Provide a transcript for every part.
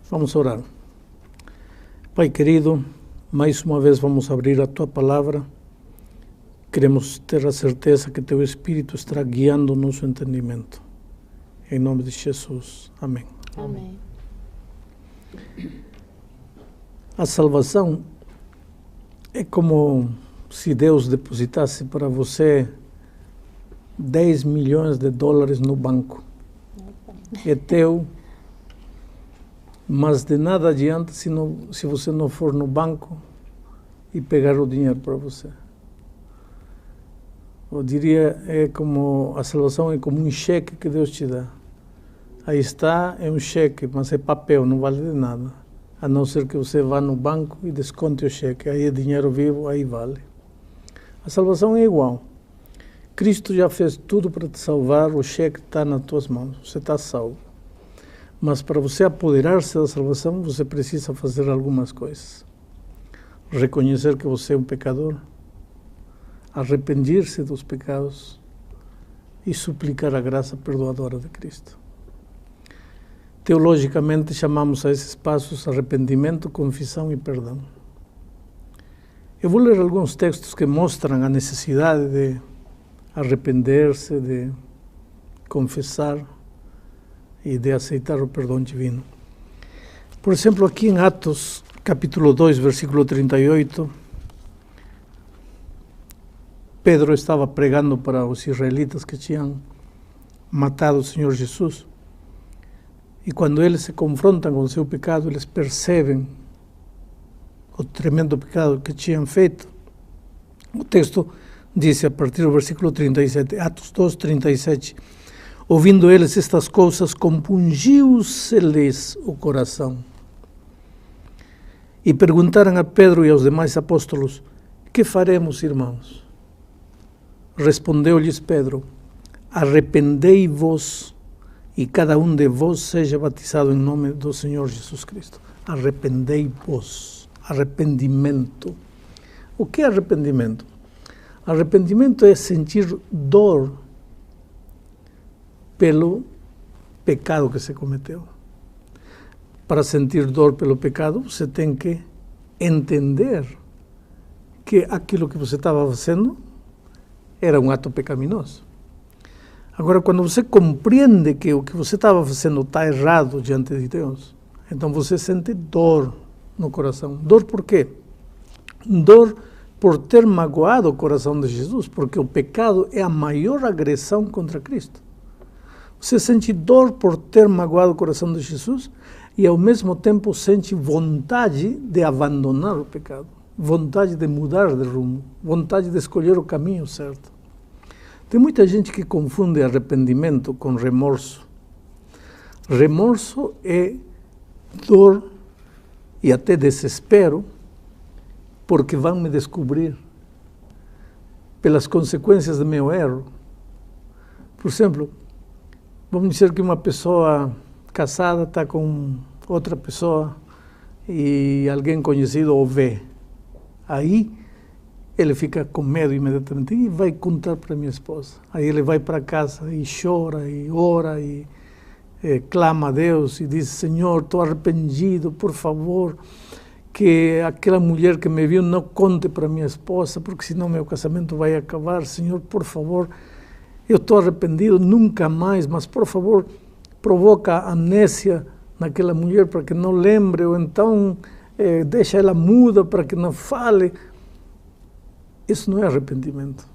Vamos orar. Pai querido, mais uma vez vamos abrir a Tua Palavra. Queremos ter a certeza que Teu Espírito estará guiando o nosso entendimento. Em nome de Jesus. Amém. Amém. A salvação é como se Deus depositasse para você 10 milhões de dólares no banco. É teu, mas de nada adianta se você não for no banco e pegar o dinheiro para você. Eu diria, a salvação é como um cheque que Deus te dá. Aí está, é um cheque, mas é papel, não vale de nada. A não ser que você vá no banco e desconte o cheque. Aí é dinheiro vivo, aí vale. A salvação é igual. Cristo já fez tudo para te salvar, o cheque está nas tuas mãos, você está salvo. Mas para você apoderar-se da salvação, você precisa fazer algumas coisas. Reconhecer que você é um pecador, arrepender-se dos pecados e suplicar a graça perdoadora de Cristo. Teologicamente chamamos a esses passos arrependimento, confissão e perdão. Eu vou ler alguns textos que mostram a necessidade de arrepender-se, de confessar e de aceitar o perdão divino. Por exemplo, aqui em Atos, capítulo 2, versículo 38, Pedro estava pregando para os israelitas que tinham matado o Senhor Jesus. E quando eles se confrontam com o seu pecado, eles percebem o tremendo pecado que tinham feito. O texto diz, a partir do versículo 37, Atos 2, 37, ouvindo eles estas coisas, compungiu-se-lhes o coração. E perguntaram a Pedro e aos demais apóstolos, que faremos, irmãos? Respondeu-lhes Pedro, arrependei-vos e cada um de vós seja batizado em nome do Senhor Jesus Cristo. Arrependei-vos, arrependimento. O que é arrependimento? Arrependimento é sentir dor pelo pecado que se cometeu. Para sentir dor pelo pecado, você tem que entender que aquilo que você estava fazendo era um ato pecaminoso. Agora, quando você compreende que o que você estava fazendo está errado diante de Deus, então você sente dor no coração. Dor por quê? Dor por ter magoado o coração de Jesus, porque o pecado é a maior agressão contra Cristo. Você sente dor por ter magoado o coração de Jesus e, ao mesmo tempo, sente vontade de abandonar o pecado, vontade de mudar de rumo, vontade de escolher o caminho certo. Tem muita gente que confunde arrependimento com remorso. Remorso é dor e até desespero, porque vão me descobrir pelas consequências do meu erro. Por exemplo, vamos dizer que uma pessoa casada está com outra pessoa e alguém conhecido o vê. Aí ele fica com medo imediatamente e vai contar para minha esposa. Aí ele vai para casa e chora e ora e clama a Deus e diz, Senhor, estou arrependido, por favor, que aquela mulher que me viu não conte para minha esposa, porque senão meu casamento vai acabar. Senhor, por favor, eu estou arrependido, nunca mais, mas por favor, provoca amnésia naquela mulher para que não lembre, ou então deixa ela muda para que não fale. Isso não é arrependimento,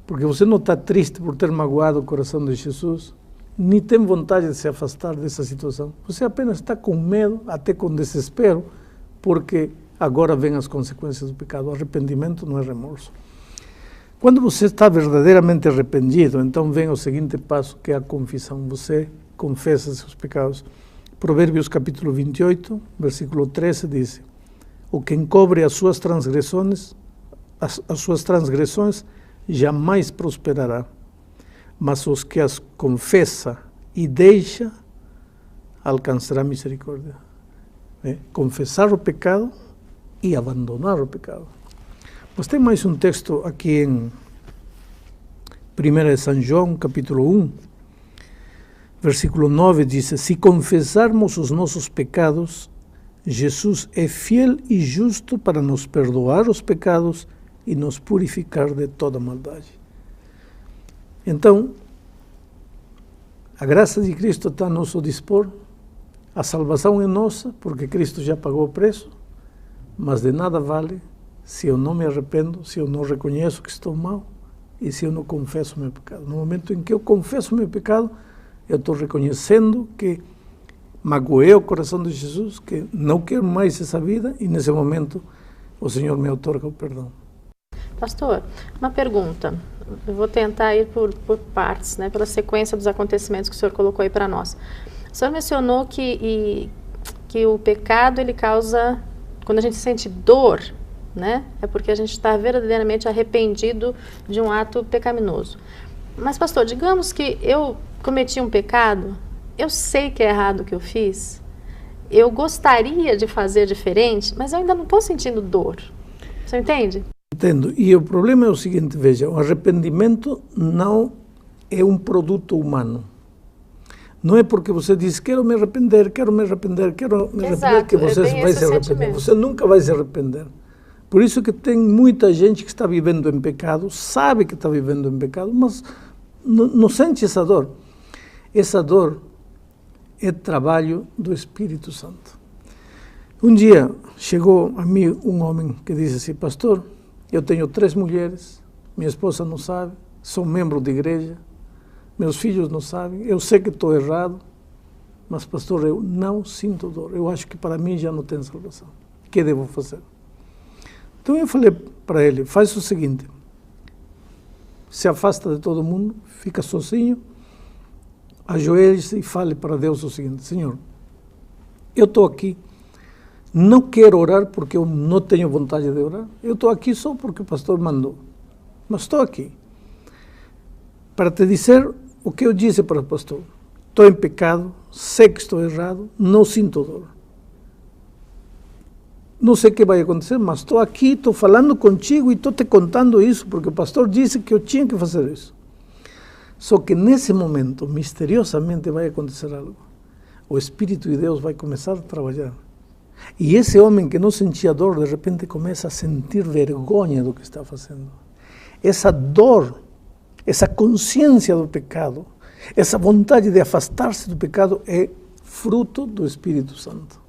porque você não está triste por ter magoado o coração de Jesus, nem tem vontade de se afastar dessa situação. Você apenas está com medo, até com desespero, porque agora vêm as consequências do pecado. Arrependimento não é remorso. Quando você está verdadeiramente arrependido, então vem o seguinte passo, que é a confissão. Você confessa seus pecados. Provérbios capítulo 28, versículo 13 diz, o que encobre as suas transgressões jamais prosperará, mas os que as confessa e deixa alcançará misericórdia. Confessar o pecado e abandonar o pecado. Mas tem mais um texto aqui em 1 de São João, capítulo 1, Versículo 9 diz: se confessarmos os nossos pecados, Jesus é fiel e justo para nos perdoar os pecados e nos purificar de toda maldade. Então, a graça de Cristo está a nosso dispor, a salvação é nossa, porque Cristo já pagou o preço, mas de nada vale se eu não me arrependo, se eu não reconheço que estou mal e se eu não confesso meu pecado. No momento em que eu confesso meu pecado, eu estou reconhecendo que magoei o coração de Jesus, que não quero mais essa vida, e nesse momento o Senhor me outorga o perdão. Pastor, uma pergunta. Eu vou tentar ir por partes, né, pela sequência dos acontecimentos que o senhor colocou aí para nós. O senhor mencionou que o pecado, ele causa, quando a gente sente dor, né, é porque a gente está verdadeiramente arrependido de um ato pecaminoso. Mas, pastor, digamos que eu cometi um pecado, eu sei que é errado o que eu fiz, eu gostaria de fazer diferente, mas eu ainda não estou sentindo dor. Você entende? Entendo. E o problema é o seguinte, veja, o arrependimento não é um produto humano. Não é porque você diz, quero me arrepender, que você vai se arrepender. Você nunca vai se arrepender. Por isso que tem muita gente que está vivendo em pecado, sabe que está vivendo em pecado, mas não sente essa dor. Essa dor é trabalho do Espírito Santo. Um dia chegou a mim um homem que disse assim, pastor, eu tenho 3 mulheres, minha esposa não sabe, sou membro de igreja, meus filhos não sabem, eu sei que estou errado, mas pastor, eu não sinto dor, eu acho que para mim já não tem salvação. O que devo fazer? Então eu falei para ele, faz o seguinte, se afasta de todo mundo, fica sozinho, ajoelhe-se e fale para Deus o seguinte, Senhor, eu estou aqui, não quero orar porque eu não tenho vontade de orar, eu estou aqui só porque o pastor mandou, mas estou aqui para te dizer o que eu disse para o pastor, estou em pecado, sei que estou errado, não sinto dor. Não sei o que vai acontecer, mas estou aqui, estou falando contigo e estou te contando isso, porque o pastor disse que eu tinha que fazer isso. Só que nesse momento, misteriosamente, vai acontecer algo. O Espírito de Deus vai começar a trabalhar. E esse homem que não sentia dor, de repente começa a sentir vergonha do que está fazendo. Essa dor, essa consciência do pecado, essa vontade de afastar-se do pecado é fruto do Espírito Santo.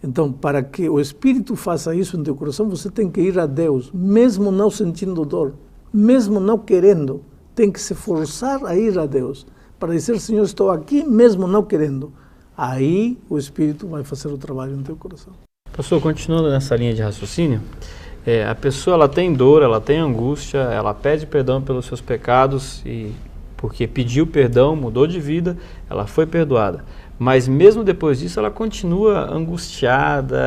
Então, para que o Espírito faça isso em teu coração, você tem que ir a Deus, mesmo não sentindo dor, mesmo não querendo, tem que se forçar a ir a Deus, para dizer, Senhor, estou aqui, mesmo não querendo. Aí o Espírito vai fazer o trabalho no teu coração. Pastor, continuando nessa linha de raciocínio, a pessoa ela tem dor, ela tem angústia, ela pede perdão pelos seus pecados, e porque pediu perdão, mudou de vida, ela foi perdoada. Mas mesmo depois disso, ela continua angustiada,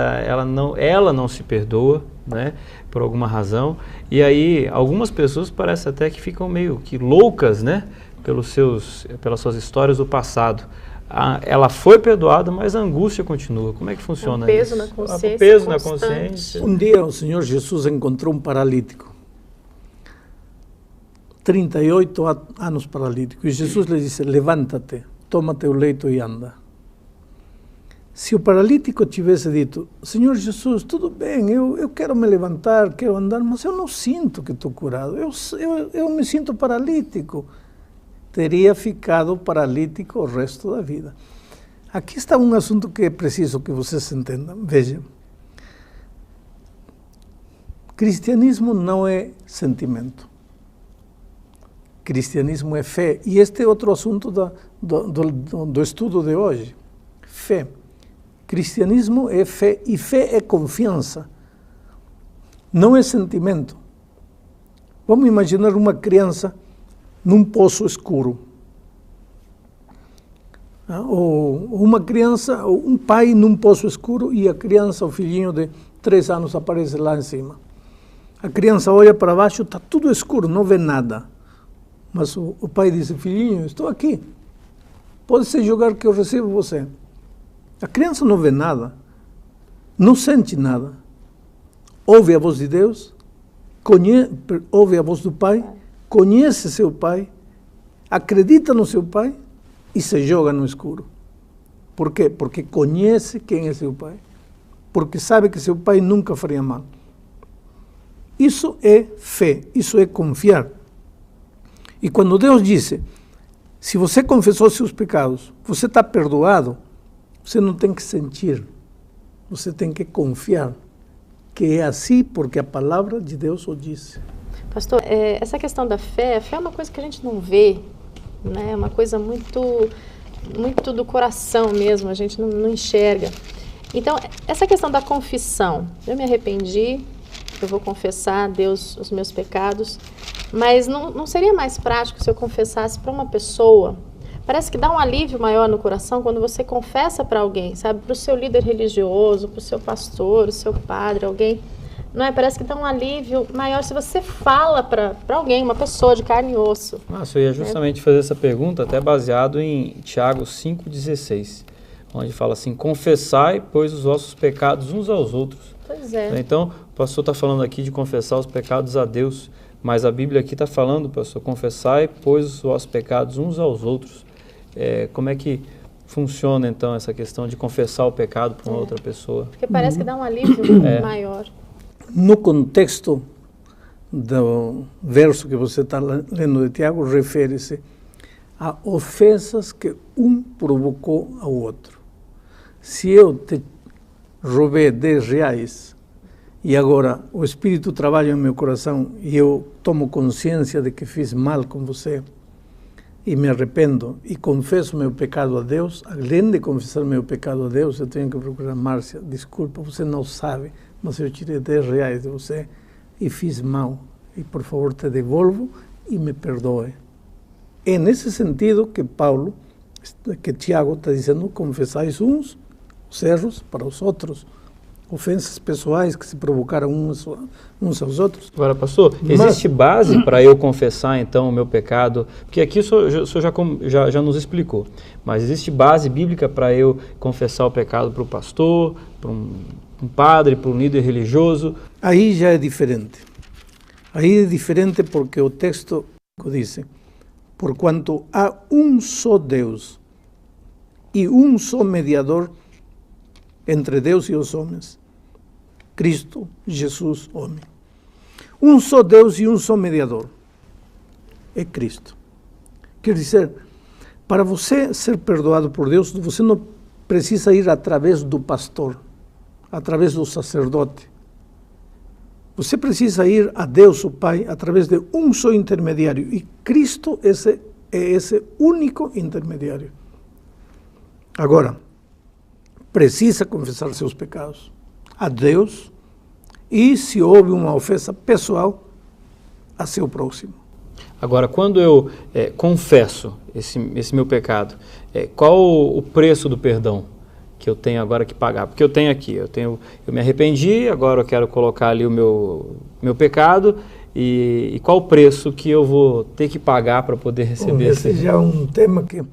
ela não se perdoa, né, por alguma razão. E aí, algumas pessoas parecem até que ficam meio que loucas, né, pelas suas histórias do passado. Ela foi perdoada, mas a angústia continua. Como é que funciona isso? Na consciência, o peso na consciência. Um dia o Senhor Jesus encontrou um paralítico. 38 anos paralítico. E Jesus lhe disse, levanta-te, toma teu leito e anda. Se o paralítico tivesse dito, Senhor Jesus, tudo bem, eu quero me levantar, quero andar, mas eu não sinto que estou curado, eu me sinto paralítico, teria ficado paralítico o resto da vida. Aqui está um assunto que é preciso que vocês entendam. Vejam, cristianismo não é sentimento. Cristianismo é fé. E este é outro assunto do estudo de hoje. Fé. Cristianismo é fé, e fé é confiança. Não é sentimento. Vamos imaginar uma criança num poço escuro. Ou uma criança, ou um pai num poço escuro, e a criança, o filhinho de 3 anos, aparece lá em cima. A criança olha para baixo, está tudo escuro, não vê nada. Mas o pai diz, filhinho, estou aqui. Pode se jogar que eu recebo você. A criança não vê nada, não sente nada. Ouve a voz de Deus, ouve a voz do pai, conhece seu pai, acredita no seu pai, e se joga no escuro. Por quê? Porque conhece quem é seu pai. Porque sabe que seu pai nunca faria mal. Isso é fé, isso é confiar. E quando Deus disse, se você confessou seus pecados, você está perdoado, você não tem que sentir, você tem que confiar, que é assim porque a palavra de Deus o disse. Pastor, essa questão da fé, a fé é uma coisa que a gente não vê, né? É uma coisa muito do coração mesmo, a gente não enxerga. Então, essa questão da confissão, eu me arrependi, eu vou confessar a Deus os meus pecados, mas não seria mais prático se eu confessasse para uma pessoa? Parece que dá um alívio maior no coração quando você confessa para alguém, sabe? Para o seu líder religioso, para o seu pastor, o seu padre, alguém. Não é? Parece que dá um alívio maior se você fala para alguém, uma pessoa de carne e osso. Nossa, eu ia justamente fazer essa pergunta, até baseado em Tiago 5,16, onde fala assim, confessai, pois, os vossos pecados uns aos outros. Pois é. Então, o pastor está falando aqui de confessar os pecados a Deus, mas a Bíblia aqui está falando, pastor, confessai, pois, os vossos pecados uns aos outros. Como é que funciona, então, essa questão de confessar o pecado para uma outra pessoa? Porque parece que dá um alívio maior. No contexto do verso que você está lendo de Tiago, refere-se a ofensas que um provocou ao outro. Se eu te roubei 10 reais e agora o Espírito trabalha no meu coração e eu tomo consciência de que fiz mal com você e me arrependo e confesso meu pecado a Deus, além de confessar meu pecado a Deus, eu tenho que procurar, Márcia, desculpa, você não sabe, mas eu tirei 10 reais de você e fiz mal, e por favor te devolvo e me perdoe. É nesse sentido que Tiago está dizendo, confessais uns os erros para os outros, ofensas pessoais que se provocaram uns aos outros. Agora, pastor, existe base para eu confessar, então, o meu pecado? Porque aqui o senhor já nos explicou, mas existe base bíblica para eu confessar o pecado para o pastor, para um padre, para um líder religioso? Aí já é diferente. Aí é diferente porque o texto diz, porquanto há um só Deus e um só mediador entre Deus e os homens, Cristo Jesus, homem. Um só Deus e um só mediador, é Cristo. Quer dizer, para você ser perdoado por Deus, você não precisa ir através do pastor, através do sacerdote. Você precisa ir a Deus, o Pai, através de um só intermediário. E Cristo é esse único intermediário. Agora, precisa confessar seus pecados a Deus e, se houve uma ofensa pessoal, a seu próximo. Agora, quando eu confesso esse meu pecado, qual o preço do perdão que eu tenho agora que pagar? Porque eu tenho aqui, eu me arrependi, agora eu quero colocar ali o meu pecado, e qual o preço que eu vou ter que pagar para poder receber? Esse já é um tema que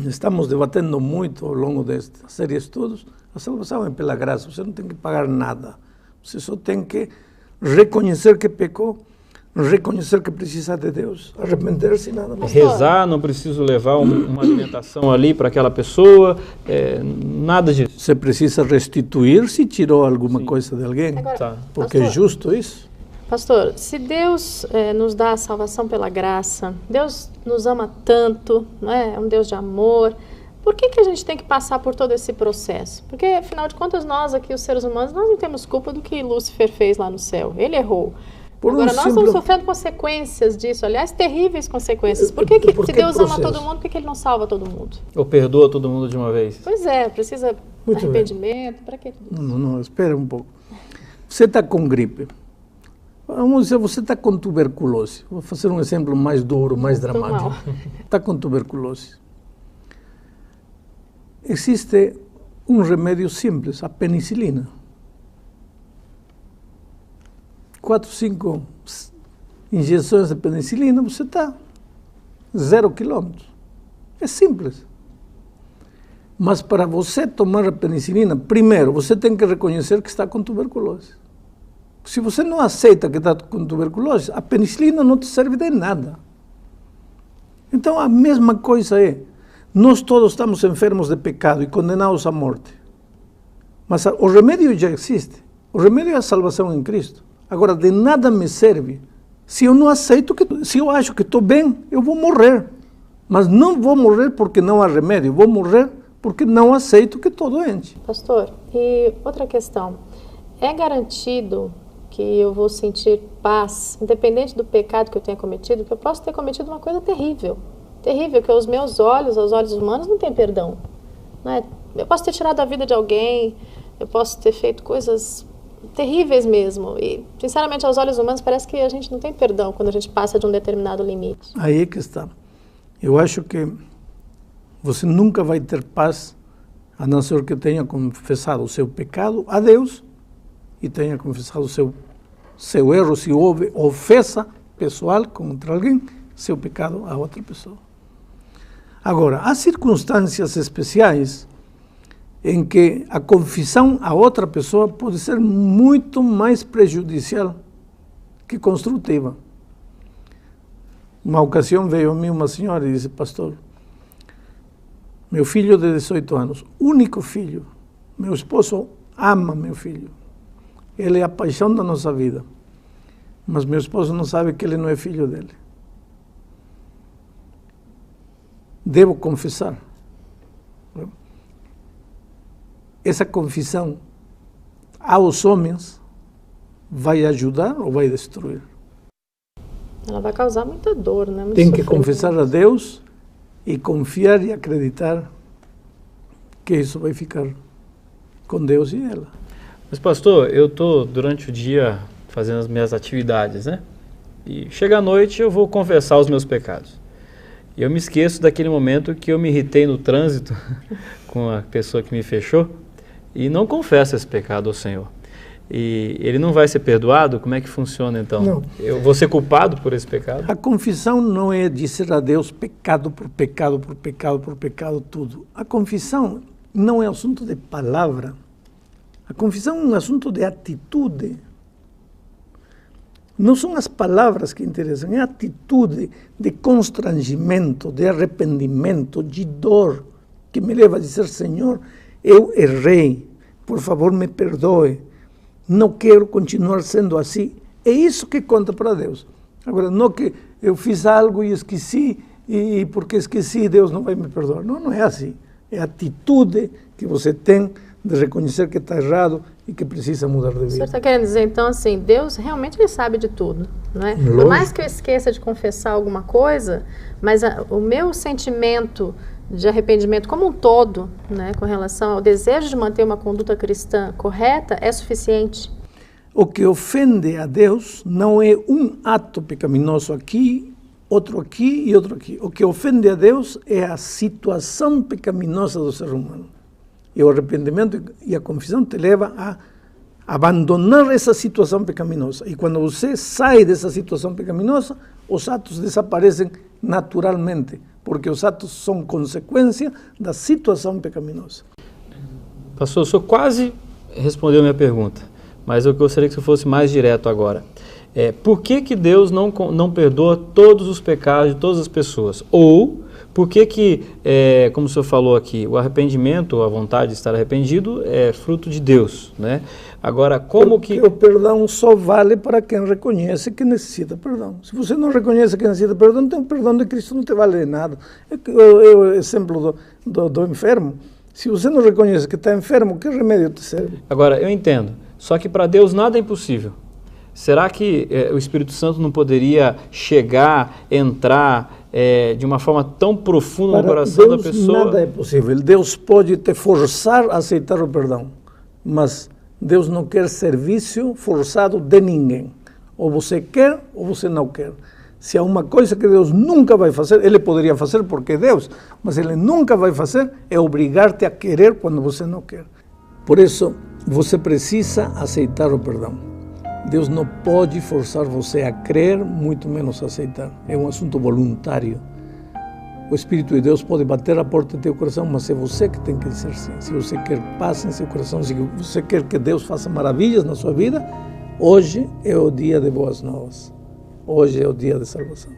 estamos debatendo muito ao longo desta série de estudos. A salvação é pela graça, você não tem que pagar nada. Você só tem que reconhecer que pecou, reconhecer que precisa de Deus, arrepender-se e nada mais. Rezar, não preciso levar uma alimentação ali para aquela pessoa, nada disso. Você precisa restituir se tirou alguma coisa de alguém, Agora, porque pastor, é justo isso. Pastor, se Deus nos dá a salvação pela graça, Deus nos ama tanto, não é? É um Deus de amor, por que a gente tem que passar por todo esse processo? Porque, afinal de contas, nós aqui, os seres humanos, nós não temos culpa do que Lúcifer fez lá no céu. Ele errou. Agora, nós estamos sofrendo consequências disso, aliás, terríveis consequências. Por que se Deus ama todo mundo, por que Ele não salva todo mundo? Ou perdoa todo mundo de uma vez? Pois é, precisa de arrependimento, para que tudo isso? Não, espera um pouco. Você está com gripe. Vamos dizer, você está com tuberculose. Vou fazer um exemplo mais duro, mais dramático. Está com tuberculose. Existe um remédio simples, a penicilina. 4, 5 injeções de penicilina, você está 0 quilômetros. É simples. Mas para você tomar a penicilina, primeiro, você tem que reconhecer que está com tuberculose. Se você não aceita que está com tuberculose, a penicilina não te serve de nada. Então, a mesma coisa é, Nós todos estamos enfermos de pecado e condenados à morte. Mas o remédio já existe. O remédio é a salvação em Cristo. Agora, de nada me serve se eu não aceito se eu acho que estou bem, eu vou morrer. Mas não vou morrer porque não há remédio. Vou morrer porque não aceito que estou doente. Pastor, e outra questão. É garantido que eu vou sentir paz, independente do pecado que eu tenha cometido, que eu posso ter cometido uma coisa terrível. Terrível, que aos meus olhos, aos olhos humanos, não tem perdão. Não é? Eu posso ter tirado a vida de alguém, eu posso ter feito coisas terríveis mesmo. E, sinceramente, aos olhos humanos, parece que a gente não tem perdão quando a gente passa de um determinado limite. Aí é que está. Eu acho que você nunca vai ter paz a não ser que tenha confessado o seu pecado a Deus e tenha confessado o seu erro, se houve ofensa pessoal contra alguém, seu pecado a outra pessoa. Agora, há circunstâncias especiais em que a confissão a outra pessoa pode ser muito mais prejudicial que construtiva. Uma ocasião veio a mim uma senhora e disse: pastor, meu filho de 18 anos, único filho, meu esposo ama meu filho, ele é a paixão da nossa vida, mas meu esposo não sabe que ele não é filho dele. Devo confessar. Essa confissão aos homens vai ajudar ou vai destruir? Ela vai causar muita dor, né? Muito Tem que sofrimento. confessar a Deus e confiar e acreditar que isso vai ficar com Deus e ela. Mas pastor, eu estou durante o dia fazendo as minhas atividades, né? E chega à noite eu vou confessar os meus pecados. E eu me esqueço daquele momento que eu me irritei no trânsito com a pessoa que me fechou e não confesso esse pecado ao Senhor. E ele não vai ser perdoado? Como é que funciona então? Não. Eu vou ser culpado por esse pecado? A confissão não é dizer a Deus pecado por pecado, por pecado, por pecado, tudo. A confissão não é assunto de palavra. A confissão é um assunto de atitude. Não são as palavras que interessam, é a atitude de constrangimento, de arrependimento, de dor, que me leva a dizer: Senhor, eu errei, por favor me perdoe, não quero continuar sendo assim. É isso que conta para Deus. Agora, não que eu fiz algo e esqueci, e porque esqueci Deus não vai me perdoar. Não, não é assim. É a atitude que você tem de reconhecer que está errado e que precisa mudar de O senhor vida. está querendo dizer, então, assim, Deus realmente ele sabe de tudo, não é? Lógico. Por mais que eu esqueça de confessar alguma coisa, mas o meu sentimento de arrependimento como um todo, né, com relação ao desejo de manter uma conduta cristã correta, é suficiente. O que ofende a Deus não é um ato pecaminoso aqui, outro aqui e outro aqui. O que ofende a Deus é a situação pecaminosa do ser humano. E o arrependimento e a confissão te leva a abandonar essa situação pecaminosa. E quando você sai dessa situação pecaminosa, os atos desaparecem naturalmente, porque os atos são consequência da situação pecaminosa. Pastor, o senhor quase respondeu a minha pergunta, mas eu gostaria que você fosse mais direto agora. Por que Deus não perdoa todos os pecados de todas as pessoas? Ou por que, como o senhor falou aqui, o arrependimento, a vontade de estar arrependido é fruto de Deus, né? Agora, como porque que... o perdão só vale para quem reconhece que necessita perdão. Se você não reconhece que necessita perdão, então o perdão de Cristo não te vale de nada. É o exemplo do enfermo. Se você não reconhece que está enfermo, que remédio te serve? Agora, eu entendo. Só que para Deus nada é impossível. Será que o Espírito Santo não poderia chegar, entrar de uma forma tão profunda no coração da pessoa? Nada é possível. Deus pode te forçar a aceitar o perdão, mas Deus não quer serviço forçado de ninguém. Ou você quer ou você não quer. Se há uma coisa que Deus nunca vai fazer, Ele poderia fazer porque é Deus, mas Ele nunca vai fazer é obrigar-te a querer quando você não quer. Por isso, você precisa aceitar o perdão. Deus não pode forçar você a crer, muito menos a aceitar. É um assunto voluntário. O Espírito de Deus pode bater a porta do teu coração, mas é você que tem que dizer sim. Se você quer paz em seu coração, se você quer que Deus faça maravilhas na sua vida, hoje é o dia de boas novas. Hoje é o dia de salvação.